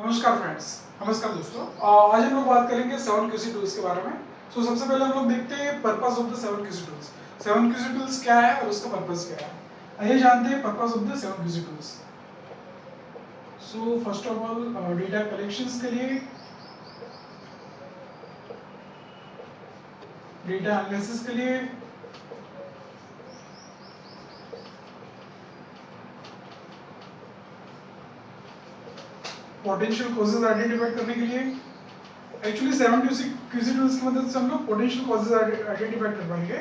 नमस्कार फ्रेंड्स। नमस्कार दोस्तों। आज हम लोग बात करेंगे 7QC टूल्स के बारे में। सबसे पहले हम लोग देखते हैं purpose of the 7QC tools. 7QC tools क्या है और उसका पर्पस क्या है। आइए जानते हैं purpose of the 7QC tools. First of all data collections के लिए, डेटा एनालिसिस के लिए, पोटेंशियल कॉजेज आइडेंटिफाई करने के लिए। एक्चुअली 7QC टूल्स की मदद से हम लोग पोटेंशियल कॉजेज आइडेंटिफाई कर पाएंगे,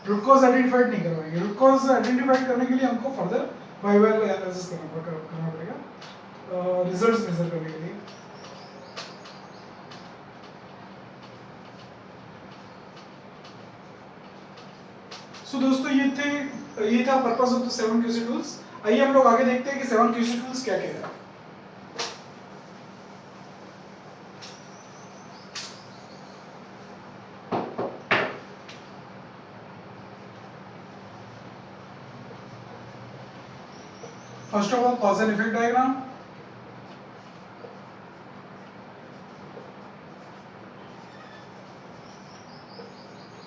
रूट कॉज आइडेंटिफाइड नहीं करवाएंगे। रूट कॉज आइडेंटिफाइड करने के लिए हमको फर्दर बायोवेल एनालिसिस करना पड़ेगा रिजल्ट्स मेजर करने के लिए। दोस्तों ये था purpose of the 7QC tools. आइए हम लोग आगे देखते हैं कि 7QC टूल्स क्या क्या है। First of all cause and effect diagram,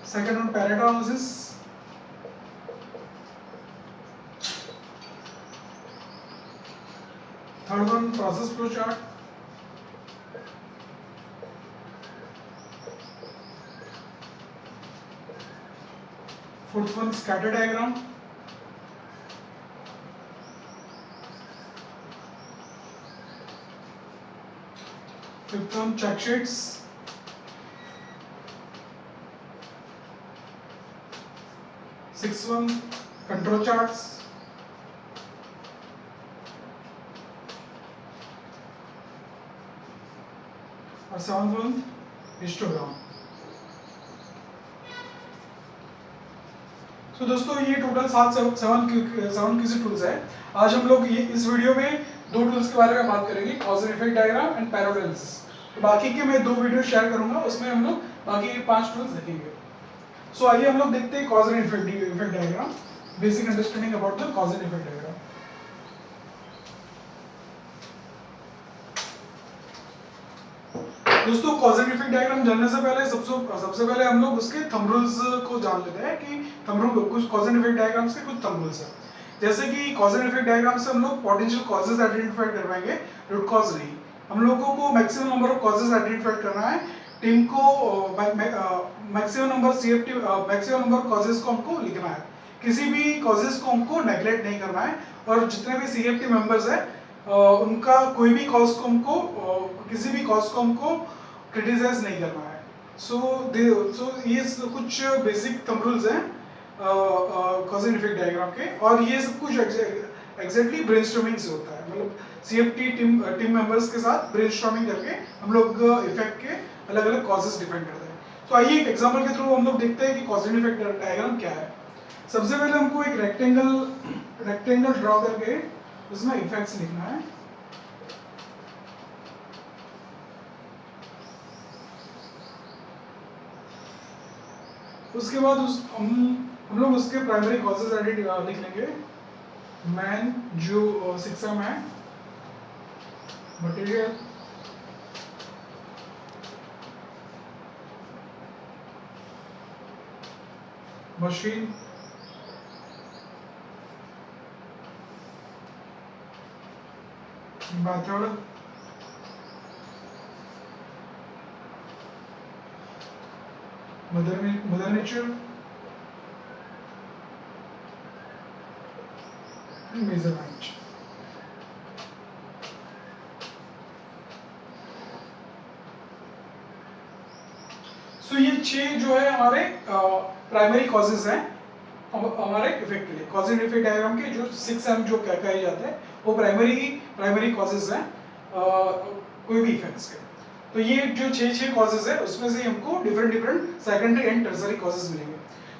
second one Pareto analysis, third one process flow chart, fourth one scatter diagram, fifth one check sheets, six one control charts, और सेवंथ वन हिस्टोग्राम। दोस्तों ये total 7QC tools है। आज हम लोग ये इस video में दो टूल्स के बारे में बात करेंगे, cause and effect diagram and Pareto analysis. तो बाकी के मैं दो वीडियो शेयर करूंगा, उसमें हम लोग बाकी के 5 टूल्स देखेंगे। आइए हम लोग देखते हैं cause and effect diagram, basic understanding about the cause and effect diagram. दोस्तों कॉज एंड इफेक्ट डायग्राम जानने से पहले सबसे पहले हम लोग उसके थंब रूल्स को जान लेते हैं कि थंब रूल कुछ कॉज एंड इफेक्ट डायग्राम्स के कुछ थंब रूल्स हैं। जैसे कि कॉज एंड इफेक्ट डायग्राम से हम लोग पोटेंशियल कॉजेज आइडेंटिफाई करवाएंगे, रूट कॉज नहीं। हम लोगों को maximum number of causes identify करना है। टीम को maximum number CFT maximum number causes को हमको लिखना है। किसी भी कॉजेज को हमको नेग्लेक्ट नहीं करना है, और जितने भी सीएफटी मेंबर्स हैं उनका कोई भी कॉज को हमको किसी भी कॉज को हमको क्रिटिसाइज नहीं करना है। ये कुछ बेसिक थंब रूल्स हैं कॉज एंड इफेक्ट डायग्राम के, और ये सब कुछ एग्जैक्टली ब्रेनस्टॉर्मिंग से होता है। मतलब सीएफटी टीम मेंबर्स के साथ ब्रेनस्टॉर्मिंग करके हम लोग इफेक्ट के अलग अलग कॉजेस डिफाइन करते हैं। आइए एक एग्जांपल के थ्रू हम लोग देखते हैं कि कॉज एंड इफेक्ट डायग्राम क्या है। सबसे पहले हमको एक रेक्टेंगल ड्रॉ करके उसमें इफेक्ट्स लिखना है। उसके बाद हम लोग उसके प्राइमरी कॉजेज लिख लेंगे। मैन जो शिक्षा में है, material, machine, method, mother nature, measurement. ये 6 जो है हमारे प्राइमरी कॉजेज हैं हमारे इफेक्ट के लिए। कॉज एंड इफेक्ट डायग्राम के जो 6M जो क्या कहे जाते हैं वो प्राइमरी कॉजेज हैं कोई भी इफेक्ट्स के। तो ये जो 6 कॉजेज है उसमें से हमको different secondary and tertiary causes मिलेंगे।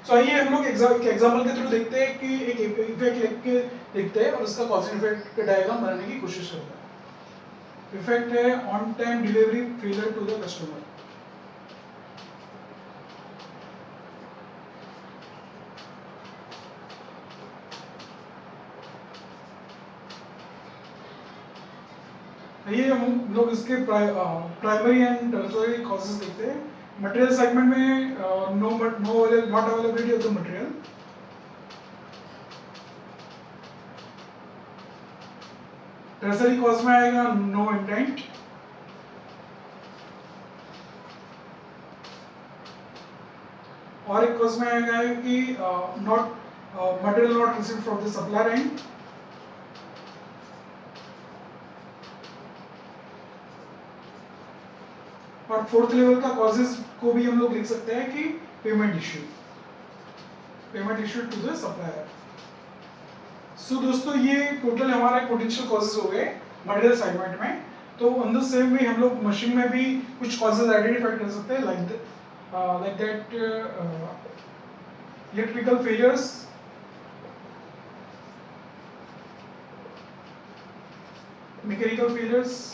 आइए हम लोग एग्जांपल के थ्रू देखते हैं कि एक इफेक्ट लिख के देखते हैं और उसका कॉज एंड इफेक्ट डायग्राम बनाने की कोशिश करते हैं। इफेक्ट है on time delivery failure to the customer. ये हम लोग इसके प्राइमरी एंड टर्शियरी कॉजेज देखते हैं। मटेरियल सेगमेंट में not availability of the material, tertiary cause में आएगा नो इंटेंट, और एक कॉज में आएगा कि not material not received from the supplier and, और फोर्थ लेवल का कॉजेज को भी हम लोग लिख सकते हैं कि payment issue to the supplier. So दोस्तों ये टोटल हमारा पोटेंशियल कॉजेज हो गए मटेरियल सेगमेंट में। तो ऑन द सेम वे हम लोग मशीन में भी कुछ कॉजेज आइडेंटिफाई कर सकते हैं like that electrical failures, mechanical failures,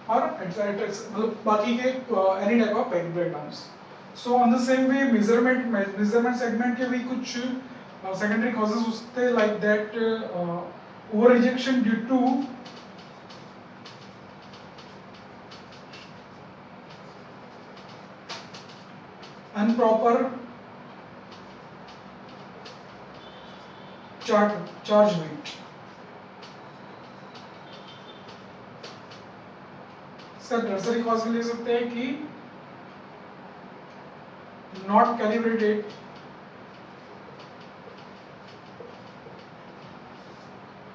और मतलब बाकी के any type of breakdowns. So on the same way measurement segment के भी कुछ सेकेंडरी कॉजेज हो सकते हैं like that over rejection due to unproper charge weight. इसका टर्सरी कॉज भी ले सकते हैं कि not calibrated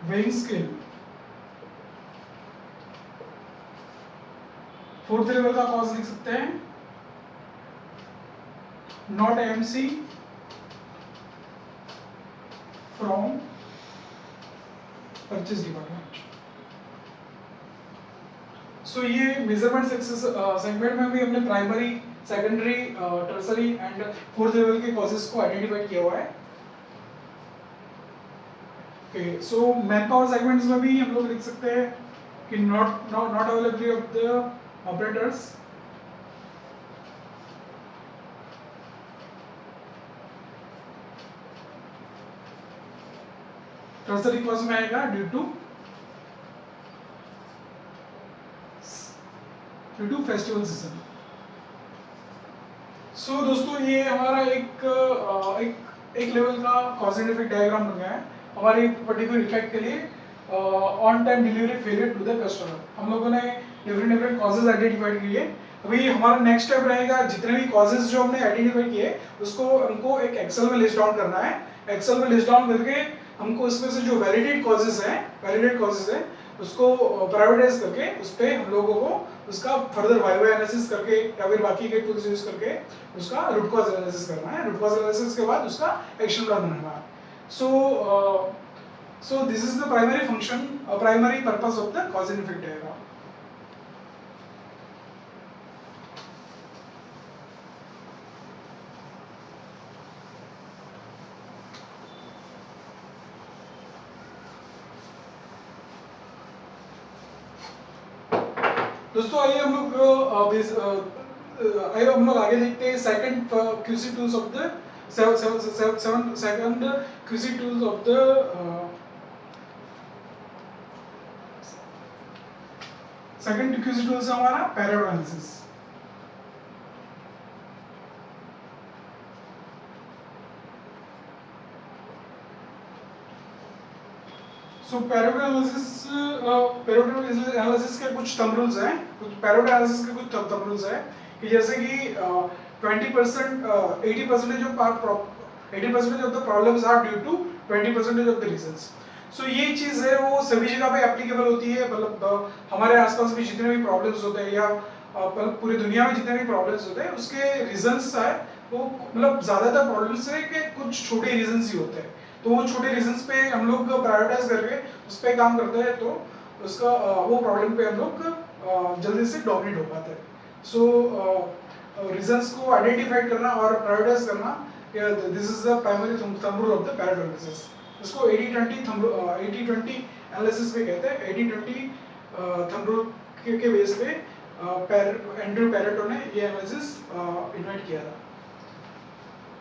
weighing scale। Fourth level का कॉज लिख सकते हैं not AMC from purchase department. So ये मेजरमेंट सेगमेंट में भी हमने primary, secondary, tertiary and fourth level के कॉजेस को आइडेंटिफाई किया हुआ है। Okay, so man power segments में भी हम लोग लिख सकते हैं कि not availability of the operators, tertiary cause में आएगा ड्यू टू फेस्टिवल सीजन। सो दोस्तों ये हमारा एक लेवल का कॉज एंड इफेक्ट डायग्राम बन गया है हमारे पर्टिकुलर इफेक्ट के लिए, on time delivery failure to the customer. हम लोगों ने डिफरेंट कॉजेज आइडेंटिफाई किए। अभी हमारा नेक्स्ट स्टेप रहेगा जितने भी कॉजेज जो हमने आइडेंटिफाई किए उसको हमको एक एक्सेल में लिस्ट डाउन करना है। एक्सेल में लिस्ट डाउन करके हमको इसमें से जो वैलिडेट कॉजेज है उसको प्रायोरिटाइज करके उस पर हम लोगों को उसका फर्दर वाई एनालिसिस करके या फिर बाकी के टूल्स यूज करके उसका रूट कॉज एनालिसिस करना है। रूट कॉज एनालिसिस के बाद उसका एक्शन प्लान बनाना है। So this is the primary function, primary purpose of the cause and effect diagram. दोस्तों आइए हम लोग आगे देखते हैं second QC tools of the second QC tools of the second QC tools हमारा पैरेटो एनालिसिस। सो Pareto analysis के कुछ थंब रूल्स हैं, पैरेटो एनालिसिस के कुछ थंब रूल्स हैं कि जैसे कि 20% 80% of the problems are due to 20% of the reasons. So ये चीज है वो सभी जगह पे एप्लीकेबल होती है। मतलब हमारे आसपास भी जितने भी प्रॉब्लम्स होते हैं या पूरी दुनिया में जितने भी प्रॉब्लम्स होते हैं उसके रीजंस है वो मतलब ज्यादातर प्रॉब्लम्स है कि कुछ छोटे रीजंस ही होते हैं। तो वो छोटे रीजंस पे हम लोग प्रायोरिटाइज करके उस पर काम करते हैं तो उसका वो प्रॉब्लम पे हम लोग जल्दी से डोमिनेट हो पाते हैं। सो रीजंस को आइडेंटिफाई करना और प्रायोरिटाइज करना, this is the primary thumb rule of the Pareto analysis. इसको 80-20 एनालिसिस पे कहते हैं। 80-20 थंब रूल के बेस पे एंड्रयू पैरेटो ने ये एनालिसिस इन्वेंट किया था।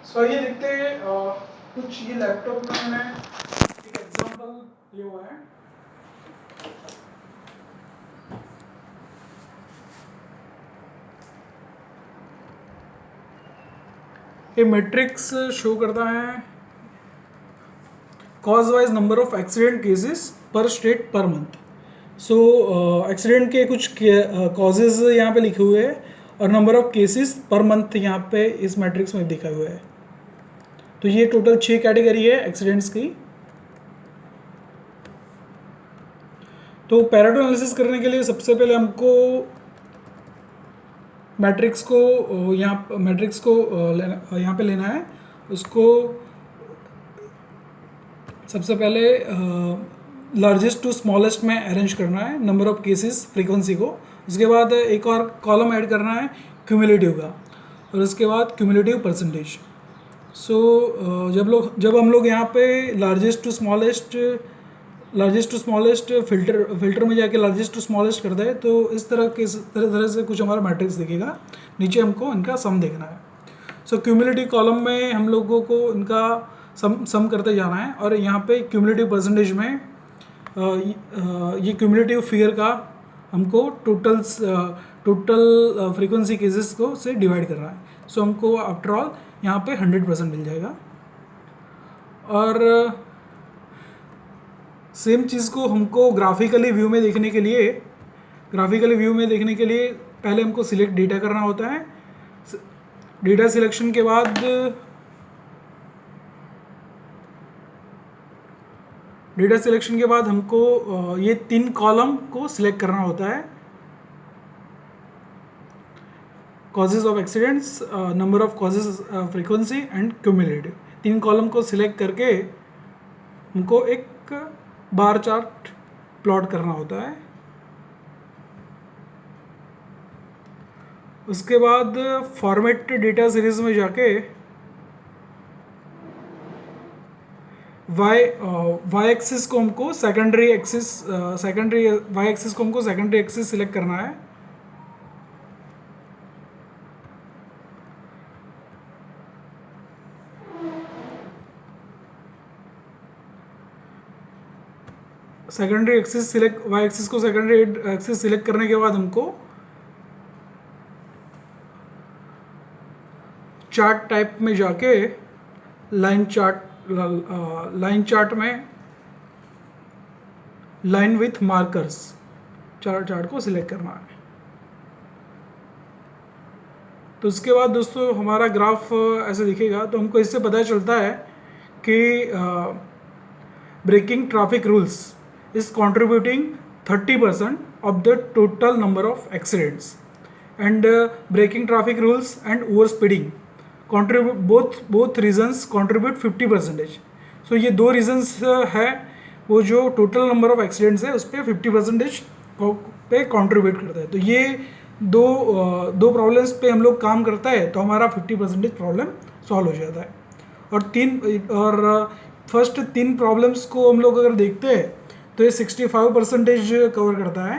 सो आइए देखते हैं कुछ ये लैपटॉप में मैंने एक एग्जांपल लिया हुआ है। ये मैट्रिक्स शो करता है cause wise number of accident cases पर स्टेट पर मंथ। सो एक्सीडेंट के कुछ कॉजेज यहाँ पे लिखे हुए हैं और number of cases per month यहाँ पे इस मैट्रिक्स में दिखा हुआ है। तो ये टोटल 6 कैटेगरी है एक्सीडेंट्स की। तो पैरेटो एनालिसिस करने के लिए सबसे पहले हमको मैट्रिक्स को यहाँ पे लेना है। उसको सबसे पहले लार्जेस्ट टू स्मॉलेस्ट में अरेंज करना है नंबर ऑफ केसेस फ्रीक्वेंसी को। उसके बाद एक और कॉलम ऐड करना है क्यूमुलेटिव का और उसके बाद क्यूमुलेटिव परसेंटेज। सो जब हम लोग यहाँ पे लार्जेस्ट टू स्मॉलेस्ट फिल्टर में जाके लार्जेस्ट टू स्मॉलेस्ट करते हैं तो इस तरह से कुछ हमारा मैट्रिक्स दिखेगा। नीचे हमको इनका सम देखना है। सो क्यूमुलेटिव कॉलम में हम लोगों को इनका सम करते जाना है और यहाँ पे क्यूमुलेटिव परसेंटेज में ये क्यूमुलेटिव फिगर का हमको टोटल फ्रीक्वेंसी केसेस को से डिवाइड करना है। सो हमको आफ्टर ऑल यहाँ पे 100% मिल जाएगा। और सेम चीज़ को हमको ग्राफिकली व्यू में देखने के लिए पहले हमको सिलेक्ट डेटा करना होता है। डेटा सिलेक्शन के बाद हमको ये 3 कॉलम को सिलेक्ट करना होता है। Causes of accidents, number of causes, frequency and cumulative. 3 column को सिलेक्ट करके हमको एक बार चार्ट प्लॉट करना होता है। उसके बाद फॉर्मेट डेटा सीरीज में जाके वाई एक्सिस को हमको सेकेंडरी एक्सिस सिलेक्ट करना है। वाई एक्सिस को सेकेंडरी एक्सिस सिलेक्ट करने के बाद हमको चार्ट टाइप में जाके लाइन चार्ट में लाइन विथ मार्कर्स चार्ट को सिलेक्ट करना है। तो उसके बाद दोस्तों हमारा ग्राफ ऐसे दिखेगा। तो हमको इससे पता चलता है कि breaking traffic rules is contributing 30% of the total number of accidents, and breaking traffic rules and overspeeding contribute both reasons contribute 50%. So ये 2 reasons है वो जो total number of accidents है उस पर 50% पे contribute करता है। तो ये दो प्रॉब्लम्स पे हम लोग काम करता है तो हमारा 50% प्रॉब्लम सॉल्व हो जाता है। और फर्स्ट 3 प्रॉब्लम्स को हम लोग अगर देखते हैं तो ये 65% कवर करता है।